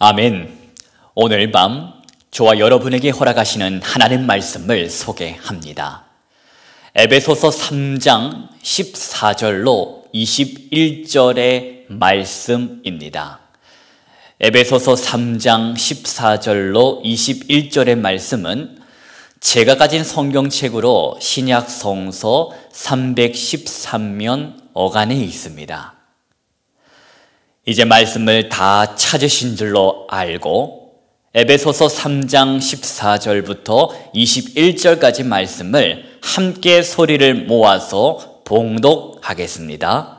아멘. 오늘 밤 저와 여러분에게 허락하시는 하나님 말씀을 소개합니다. 에베소서 3장 14절로 21절의 말씀입니다. 에베소서 3장 14절로 21절의 말씀은 제가 가진 성경책으로 신약 성서 313면 어간에 있습니다. 이제 말씀을 다 찾으신 줄로 알고 에베소서 3장 14절부터 21절까지 말씀을 함께 소리를 모아서 봉독하겠습니다.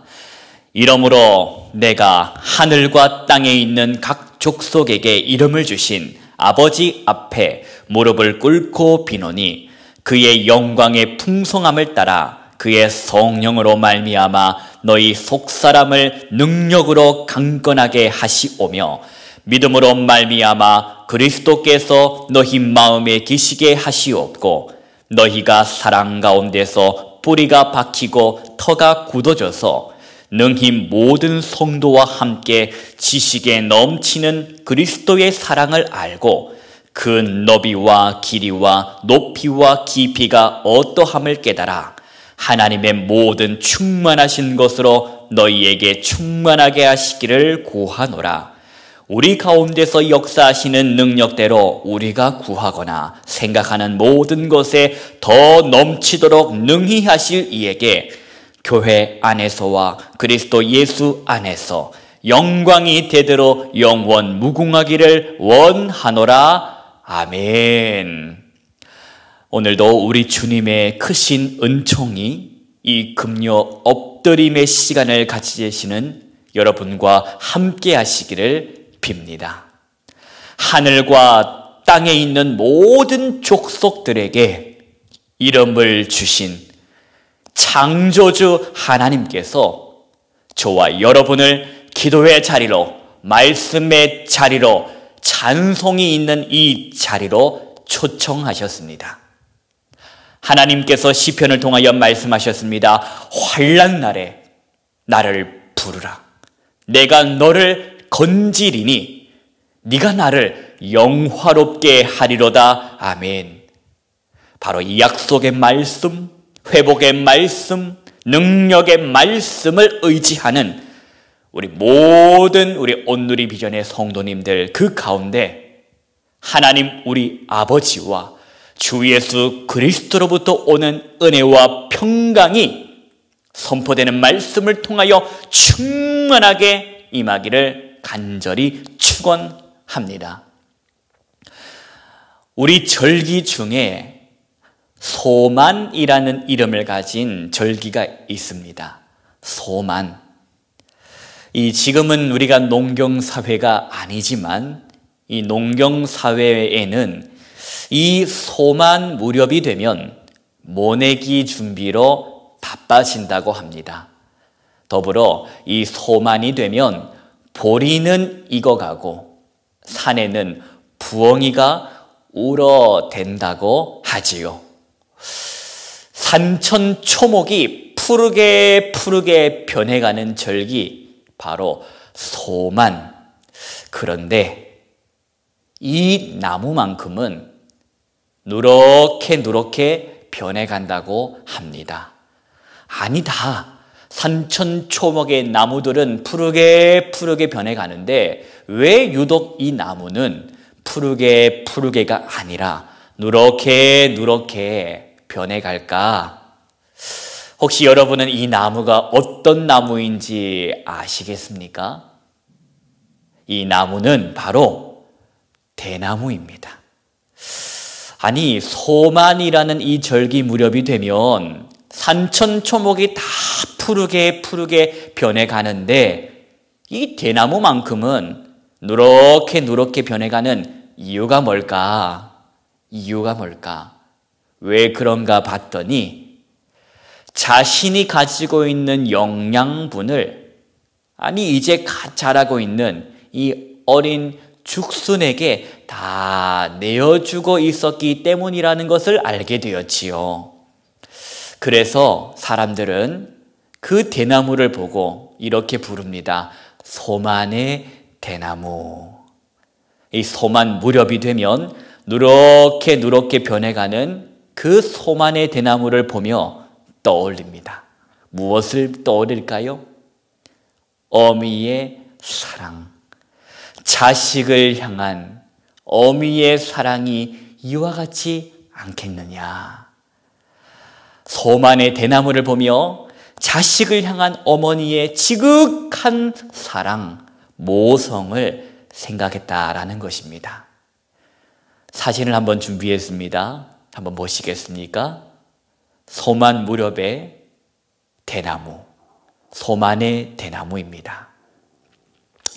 이러므로 내가 하늘과 땅에 있는 각 족속에게 이름을 주신 아버지 앞에 무릎을 꿇고 비노니 그의 영광의 풍성함을 따라 그의 성령으로 말미암아 너희 속사람을 능력으로 강건하게 하시오며 믿음으로 말미암아 그리스도께서 너희 마음에 계시게 하시옵고 너희가 사랑 가운데서 뿌리가 박히고 터가 굳어져서 능히 모든 성도와 함께 지식에 넘치는 그리스도의 사랑을 알고 그 너비와 길이와 높이와 깊이가 어떠함을 깨달아 하나님의 모든 충만하신 것으로 너희에게 충만하게 하시기를 구하노라. 우리 가운데서 역사하시는 능력대로 우리가 구하거나 생각하는 모든 것에 더 넘치도록 능히 하실 이에게 교회 안에서와 그리스도 예수 안에서 영광이 되도록 영원 무궁하기를 원하노라. 아멘. 오늘도 우리 주님의 크신 은총이 이 금요 엎드림의 시간을 가지시는 여러분과 함께 하시기를 빕니다. 하늘과 땅에 있는 모든 족속들에게 이름을 주신 창조주 하나님께서 저와 여러분을 기도의 자리로, 말씀의 자리로, 찬송이 있는 이 자리로 초청하셨습니다. 하나님께서 시편을 통하여 말씀하셨습니다. 환난 날에 나를 부르라. 내가 너를 건지리니 네가 나를 영화롭게 하리로다. 아멘. 바로 이 약속의 말씀, 회복의 말씀, 능력의 말씀을 의지하는 우리 모든 우리 온누리 비전의 성도님들 그 가운데 하나님 우리 아버지와 주 예수 그리스도로부터 오는 은혜와 평강이 선포되는 말씀을 통하여 충만하게 임하기를 간절히 축원합니다. 우리 절기 중에 소만이라는 이름을 가진 절기가 있습니다. 소만. 지금은 우리가 농경사회가 아니지만 이 농경사회에는 이 소만 무렵이 되면 모내기 준비로 바빠진다고 합니다. 더불어 이 소만이 되면 보리는 익어가고 산에는 부엉이가 울어댄다고 하지요. 산천 초목이 푸르게 변해가는 절기 바로 소만. 그런데 이 나무만큼은 누렇게 변해간다고 합니다. 아니다. 산천 초목의 나무들은 푸르게 변해가는데 왜 유독 이 나무는 푸르게가 아니라 누렇게 변해갈까? 혹시 여러분은 이 나무가 어떤 나무인지 아시겠습니까? 이 나무는 바로 대나무입니다. 아니, 소만이라는 이 절기 무렵이 되면 산천 초목이 다 푸르게 푸르게 변해가는데 이 대나무만큼은 누렇게 변해가는 이유가 뭘까? 이유가 뭘까? 왜 그런가 봤더니 자신이 가지고 있는 영양분을 이제 갓 자라고 있는 이 어린 죽순에게 다 내어주고 있었기 때문이라는 것을 알게 되었지요. 그래서 사람들은 그 대나무를 보고 이렇게 부릅니다. 소만의 대나무. 이 소만 무렵이 되면 누렇게 변해가는 그 소만의 대나무를 보며 떠올립니다. 무엇을 떠올릴까요? 어미의 사랑. 자식을 향한 어미의 사랑이 이와 같지 않겠느냐. 소만의 대나무를 보며 자식을 향한 어머니의 지극한 사랑, 모성을 생각했다라는 것입니다. 사진을 한번 준비했습니다. 한번 보시겠습니까? 소만 무렵의 대나무, 소만의 대나무입니다.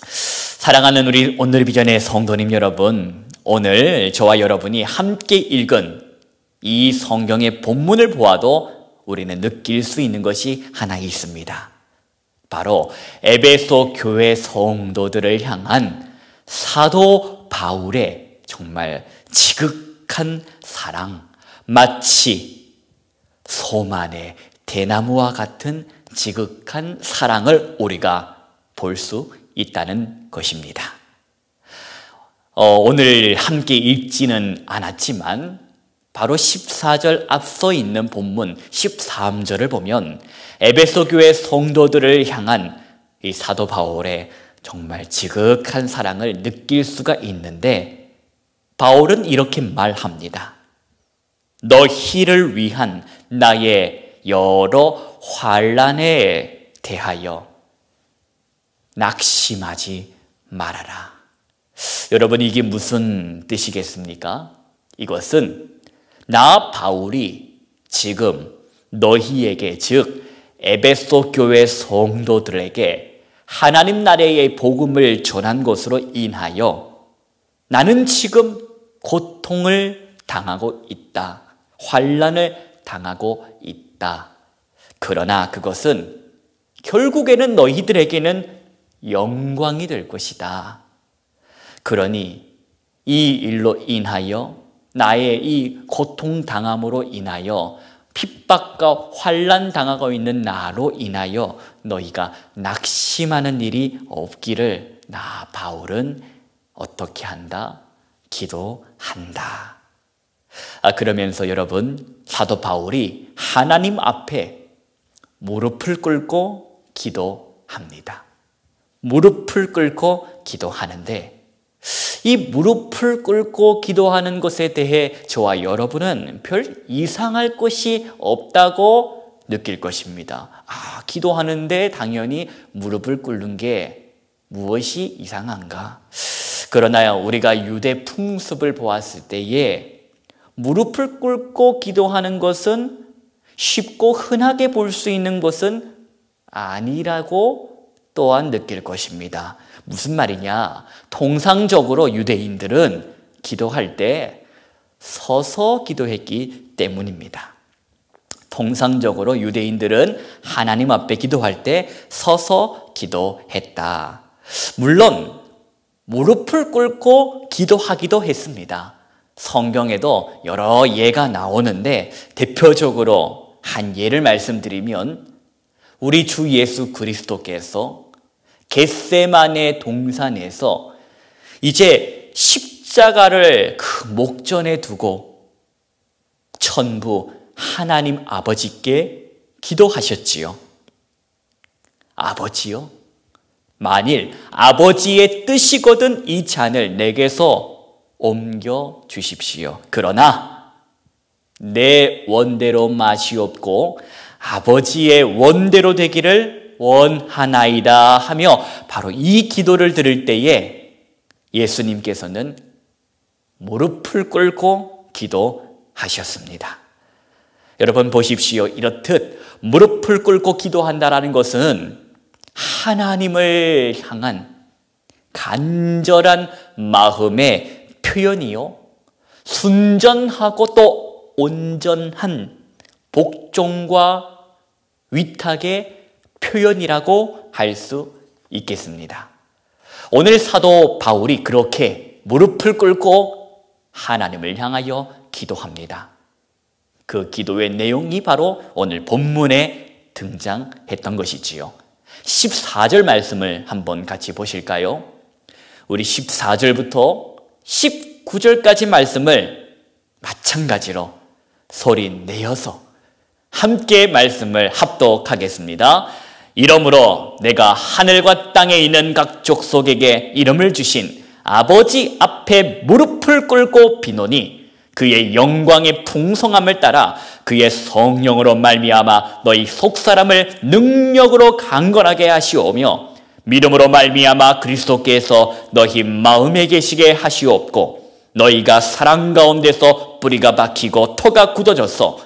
사랑하는 우리 오늘 비전의 성도님 여러분, 오늘 저와 여러분이 함께 읽은 이 성경의 본문을 보아도 우리는 느낄 수 있는 것이 하나 있습니다. 바로 에베소 교회 성도들을 향한 사도 바울의 정말 지극한 사랑, 마치 소만의 대나무와 같은 지극한 사랑을 우리가 볼 수 있다는 것입니다. 오늘 함께 읽지는 않았지만 바로 14절 앞서 있는 본문 13절을 보면 에베소 교회 성도들을 향한 이 사도 바울의 정말 지극한 사랑을 느낄 수가 있는데, 바울은 이렇게 말합니다. 너희를 위한 나의 여러 환난에 대하여 낙심하지 말아라. 여러분, 이게 무슨 뜻이겠습니까? 이것은 나 바울이 지금 너희에게, 즉 에베소 교회 성도들에게 하나님 나라의 복음을 전한 것으로 인하여 나는 지금 고통을 당하고 있다. 환난을 당하고 있다. 그러나 그것은 결국에는 너희들에게는 영광이 될 것이다. 그러니 이 일로 인하여, 나의 이 고통당함으로 인하여, 핍박과 환난 당하고 있는 나로 인하여 너희가 낙심하는 일이 없기를 나 바울은 어떻게 한다? 기도한다. 그러면서 여러분, 사도 바울이 하나님 앞에 무릎을 꿇고 기도합니다. 무릎을 꿇고 기도하는데, 이 무릎을 꿇고 기도하는 것에 대해 저와 여러분은 별 이상할 것이 없다고 느낄 것입니다. 기도하는데 당연히 무릎을 꿇는 게 무엇이 이상한가? 그러나 우리가 유대 풍습을 보았을 때에 무릎을 꿇고 기도하는 것은 쉽고 흔하게 볼 수 있는 것은 아니라고 또한 느낄 것입니다. 무슨 말이냐? 통상적으로 유대인들은 기도할 때 서서 기도했기 때문입니다. 통상적으로 유대인들은 하나님 앞에 기도할 때 서서 기도했다. 물론 무릎을 꿇고 기도하기도 했습니다. 성경에도 여러 예가 나오는데 대표적으로 한 예를 말씀드리면, 우리 주 예수 그리스도께서 겟세마네 동산에서 이제 십자가를 그 목전에 두고 천부 하나님 아버지께 기도하셨지요. 아버지요, 만일 아버지의 뜻이거든 이 잔을 내게서 옮겨 주십시오. 그러나 내 원대로 마시옵고 아버지의 원대로 되기를 원하나이다 하며 바로 이 기도를 들을 때에 예수님께서는 무릎을 꿇고 기도하셨습니다. 여러분 보십시오. 이렇듯 무릎을 꿇고 기도한다라는 것은 하나님을 향한 간절한 마음의 표현이요, 순전하고 또 온전한 복종과 위탁의 표현이라고 할 수 있겠습니다. 오늘 사도 바울이 그렇게 무릎을 꿇고 하나님을 향하여 기도합니다. 그 기도의 내용이 바로 오늘 본문에 등장했던 것이지요. 14절 말씀을 한번 같이 보실까요? 우리 14절부터 19절까지 말씀을 마찬가지로 소리 내어서 함께 말씀을 합독하겠습니다. 이러므로 내가 하늘과 땅에 있는 각 족속에게 이름을 주신 아버지 앞에 무릎을 꿇고 비노니 그의 영광의 풍성함을 따라 그의 성령으로 말미암아 너희 속사람을 능력으로 강건하게 하시오며 믿음으로 말미암아 그리스도께서 너희 마음에 계시게 하시옵고 너희가 사랑 가운데서 뿌리가 박히고 토가 굳어져서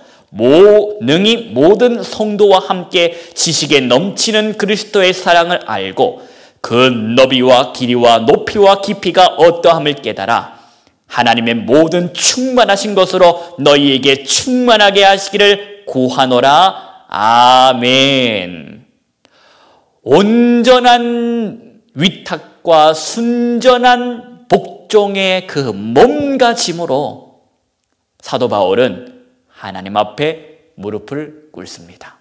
능히 모든 성도와 함께 지식에 넘치는 그리스도의 사랑을 알고 그 너비와 길이와 높이와 깊이가 어떠함을 깨달아 하나님의 모든 충만하신 것으로 너희에게 충만하게 하시기를 구하노라. 아멘. 온전한 위탁과 순전한 복종의 그 몸가짐으로 사도 바울은 하나님 앞에 무릎을 꿇습니다.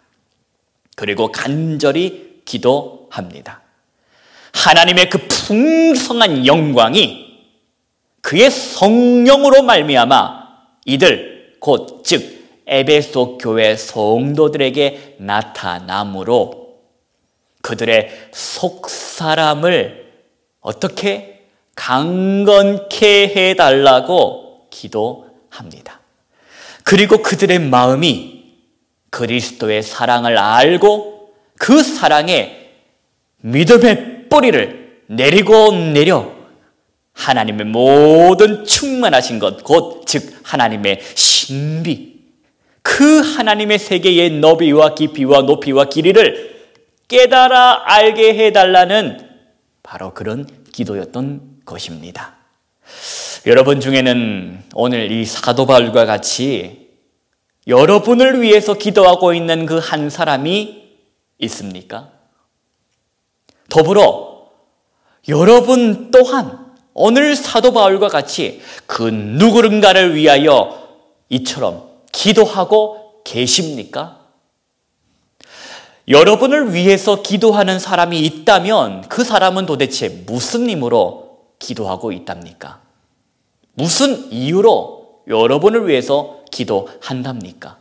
그리고 간절히 기도합니다. 하나님의 그 풍성한 영광이 그의 성령으로 말미암아 이들 곧 즉 에베소 교회 성도들에게 나타남으로 그들의 속사람을 어떻게 강건케 해달라고 기도합니다. 그리고 그들의 마음이 그리스도의 사랑을 알고 그 사랑에 믿음의 뿌리를 내리고 내려 하나님의 모든 충만하신 것, 곧 즉 하나님의 신비, 그 하나님의 세계의 너비와 깊이와 높이와 길이를 깨달아 알게 해달라는 바로 그런 기도였던 것입니다. 여러분 중에는 오늘 이 사도 바울과 같이 여러분을 위해서 기도하고 있는 그 한 사람이 있습니까? 더불어 여러분 또한 오늘 사도 바울과 같이 그 누구른가를 위하여 이처럼 기도하고 계십니까? 여러분을 위해서 기도하는 사람이 있다면 그 사람은 도대체 무슨 힘으로 기도하고 있답니까? 무슨 이유로 여러분을 위해서 기도한답니까?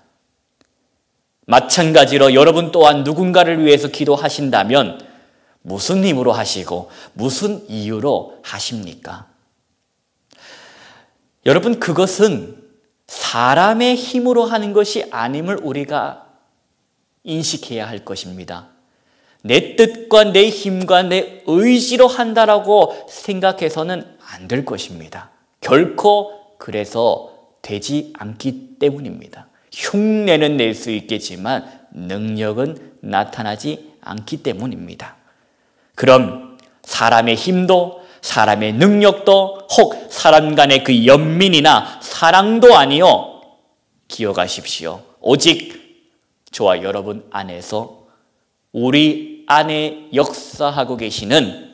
마찬가지로 여러분 또한 누군가를 위해서 기도하신다면 무슨 힘으로 하시고 무슨 이유로 하십니까? 여러분, 그것은 사람의 힘으로 하는 것이 아님을 우리가 인식해야 할 것입니다. 내 뜻과 내 힘과 내 의지로 한다라고 생각해서는 안 될 것입니다. 결코 그래서 되지 않기 때문입니다. 흉내는 낼 수 있겠지만 능력은 나타나지 않기 때문입니다. 그럼 사람의 힘도 사람의 능력도 혹 사람 간의 그 연민이나 사랑도 아니요, 기억하십시오. 오직 저와 여러분 안에서 우리 안에 역사하고 계시는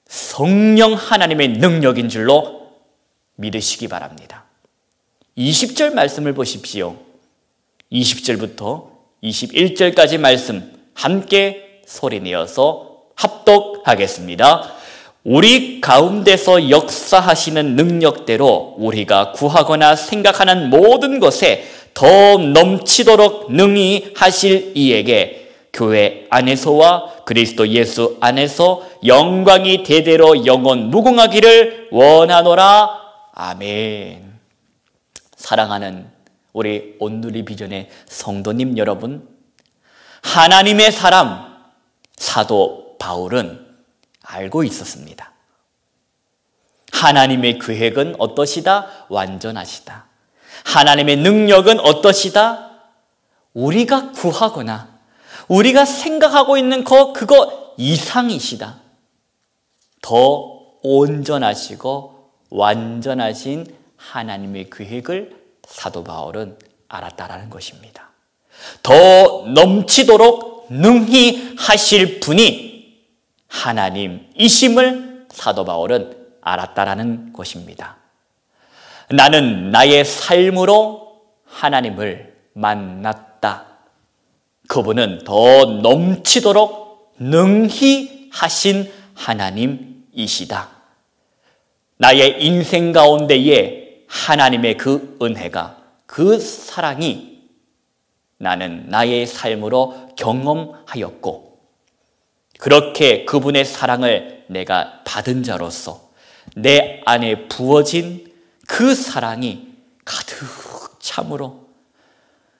성령 하나님의 능력인 줄로 믿으시기 바랍니다. 20절 말씀을 보십시오. 20절부터 21절까지 말씀 함께 소리내어서 합독하겠습니다. 우리 가운데서 역사하시는 능력대로 우리가 구하거나 생각하는 모든 것에 더 넘치도록 능히 하실 이에게 교회 안에서와 그리스도 예수 안에서 영광이 대대로 영원 무궁하기를 원하노라. 아멘. 사랑하는 우리 온누리 비전의 성도님 여러분, 하나님의 사람 사도 바울은 알고 있었습니다. 하나님의 계획은 어떠시다? 완전하시다. 하나님의 능력은 어떠시다? 우리가 구하거나 우리가 생각하고 있는 그거 이상이시다. 더 온전하시고 완전하신 하나님의 계획을 사도 바울은 알았다라는 것입니다. 더 넘치도록 능히 하실 분이 하나님이심을 사도 바울은 알았다라는 것입니다. 나는 나의 삶으로 하나님을 만났다. 그분은 더 넘치도록 능히 하신 하나님이시다. 나의 인생 가운데에 하나님의 그 은혜가, 그 사랑이 나는 나의 삶으로 경험하였고, 그렇게 그분의 사랑을 내가 받은 자로서 내 안에 부어진 그 사랑이 가득 참으로,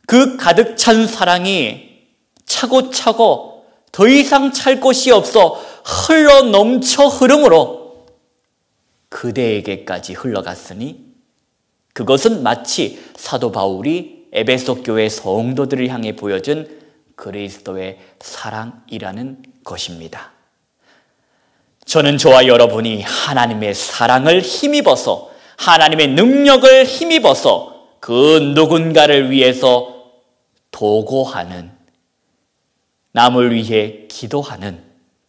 그 가득 찬 사랑이 차고차고 더 이상 찰 곳이 없어 흘러 넘쳐 흐름으로 그대에게까지 흘러갔으니, 그것은 마치 사도 바울이 에베소 교회 성도들을 향해 보여준 그리스도의 사랑이라는 것입니다. 저는 저와 여러분이 하나님의 사랑을 힘입어서, 하나님의 능력을 힘입어서 그 누군가를 위해서 도고하는, 남을 위해 기도하는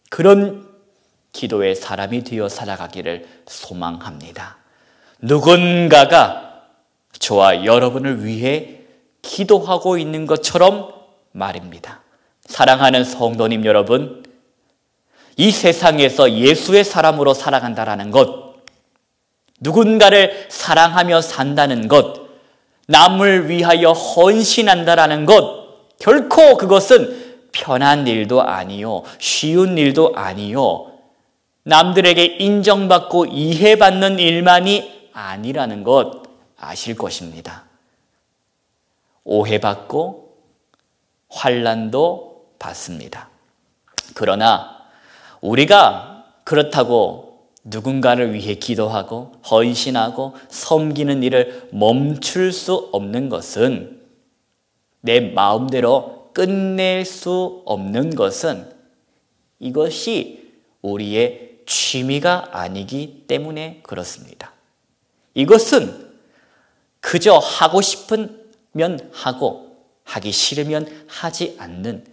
그런 기도의 사람이 되어 살아가기를 소망합니다. 누군가가 저와 여러분을 위해 기도하고 있는 것처럼 말입니다. 사랑하는 성도님 여러분, 이 세상에서 예수의 사람으로 살아간다는 것, 누군가를 사랑하며 산다는 것, 남을 위하여 헌신한다는 것, 결코 그것은 편한 일도 아니요, 쉬운 일도 아니요, 남들에게 인정받고 이해받는 일만이 아니라는 것 아실 것입니다. 오해받고 환난도 받습니다. 그러나 우리가 그렇다고 누군가를 위해 기도하고 헌신하고 섬기는 일을 멈출 수 없는 것은, 내 마음대로 끝낼 수 없는 것은, 이것이 우리의 취미가 아니기 때문에 그렇습니다. 이것은 그저 하고 싶으면 하고 하기 싫으면 하지 않는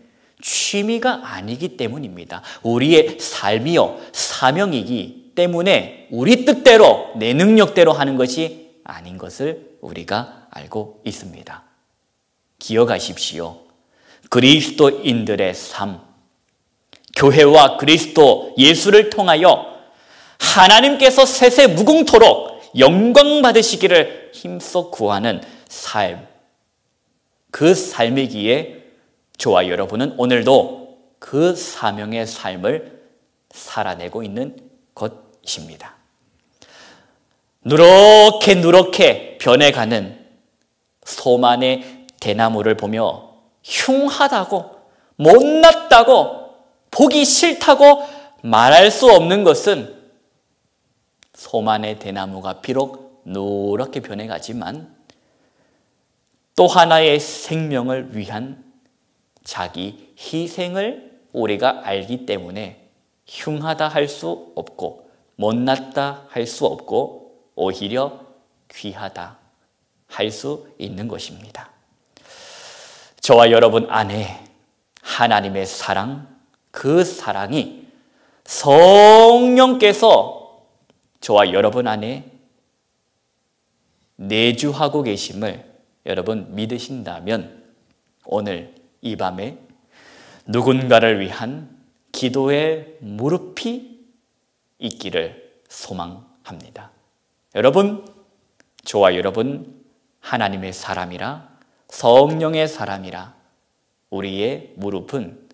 취미가 아니기 때문입니다. 우리의 삶이요 사명이기 때문에 우리 뜻대로 내 능력대로 하는 것이 아닌 것을 우리가 알고 있습니다. 기억하십시오. 그리스도인들의 삶, 교회와 그리스도 예수를 통하여 하나님께서 세세 무궁토록 영광 받으시기를 힘써 구하는 삶, 그 삶이기에 저와 여러분은 오늘도 그 사명의 삶을 살아내고 있는 것입니다. 누렇게 변해가는 소만의 대나무를 보며 흉하다고, 못났다고, 보기 싫다고 말할 수 없는 것은, 소만의 대나무가 비록 누렇게 변해가지만 또 하나의 생명을 위한 자기 희생을 우리가 알기 때문에 흉하다 할 수 없고 못났다 할 수 없고 오히려 귀하다 할 수 있는 것입니다. 저와 여러분 안에 하나님의 사랑, 그 사랑이 성령께서 저와 여러분 안에 내주하고 계심을 여러분 믿으신다면 오늘 이 밤에 누군가를 위한 기도의 무릎이 있기를 소망합니다. 여러분, 저와 여러분 하나님의 사람이라, 성령의 사람이라 우리의 무릎은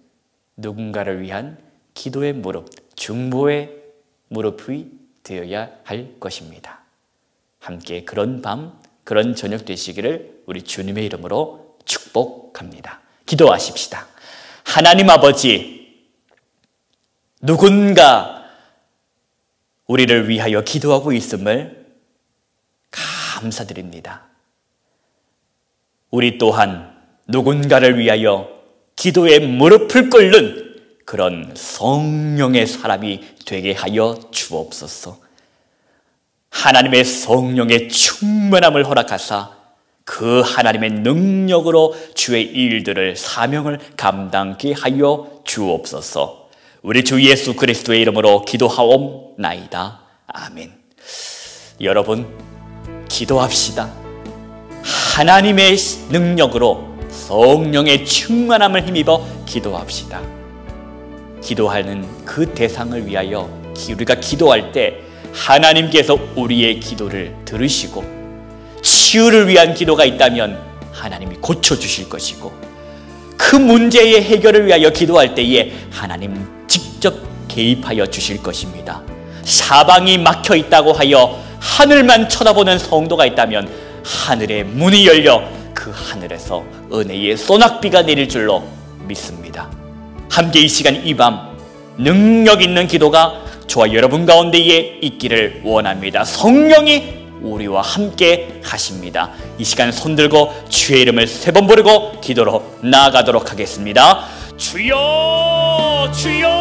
누군가를 위한 기도의 무릎, 중보의 무릎이 되어야 할 것입니다. 함께 그런 밤, 그런 저녁 되시기를 우리 주님의 이름으로 축복합니다. 기도하십시다. 하나님 아버지, 누군가 우리를 위하여 기도하고 있음을 감사드립니다. 우리 또한 누군가를 위하여 기도에 무릎을 꿇는 그런 성령의 사람이 되게 하여 주옵소서. 하나님의 성령의 충만함을 허락하사 그 하나님의 능력으로 주의 일들을 사명을 감당케 하여 주옵소서. 우리 주 예수 그리스도의 이름으로 기도하옵나이다. 아멘. 여러분, 기도합시다. 하나님의 능력으로 성령의 충만함을 힘입어 기도합시다. 기도하는 그 대상을 위하여 우리가 기도할 때 하나님께서 우리의 기도를 들으시고, 치유를 위한 기도가 있다면 하나님이 고쳐주실 것이고, 그 문제의 해결을 위하여 기도할 때에 하나님 직접 개입하여 주실 것입니다. 사방이 막혀 있다고 하여 하늘만 쳐다보는 성도가 있다면 하늘의 문이 열려 그 하늘에서 은혜의 소낙비가 내릴 줄로 믿습니다. 함께 이 시간 이 밤 능력 있는 기도가 저와 여러분 가운데에 있기를 원합니다. 성령이 우리와 함께 하십니다. 이 시간 손들고 주의 이름을 3번 부르고 기도로 나아가도록 하겠습니다. 주여, 주여.